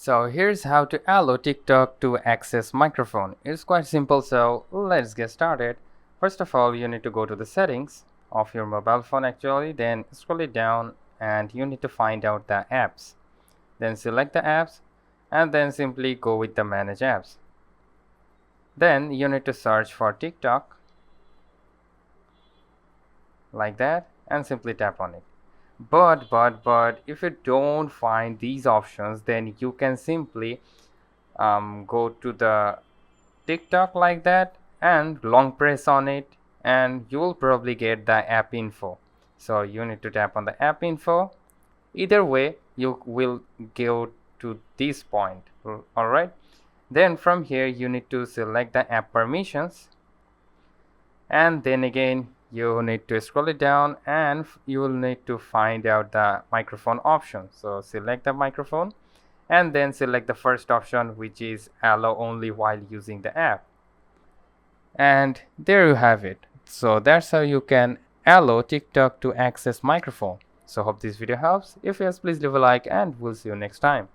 So here's how to allow TikTok to access microphone. It's quite simple, so let's get started. First of all, you need to go to the settings of your mobile phone actually, then scroll it down and you need to find out the apps. Then select the apps and then simply go with the manage apps. Then you need to search for TikTok like that and simply tap on it. But if you don't find these options, then you can simply go to the TikTok like that and long press on it and you will probably get the app info. So you need to tap on the app info. Either way you will go to this point. Alright, then from here you need to select the app permissions, and then again you need to scroll it down and you will need to find out the microphone option. So select the microphone and then select the first option, which is allow only while using the app. And there you have it. So that's how you can allow TikTok to access microphone. So hope this video helps. If yes, please leave a like and we'll see you next time.